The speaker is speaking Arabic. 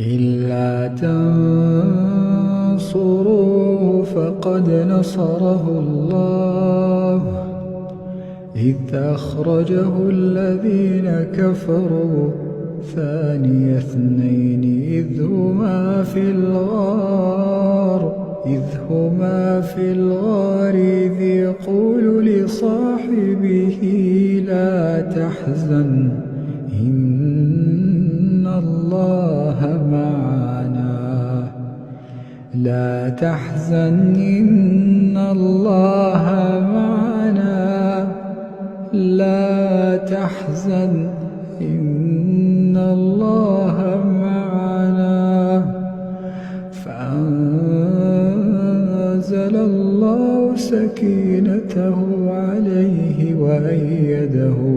إلا تنصروه فقد نصره الله إذ أخرجه الذين كفروا ثاني اثنين إذ هما في الغار إذ يقول لصاحبه لا تحزن إن الله معنا فأنزل الله سكينته عليه وأيده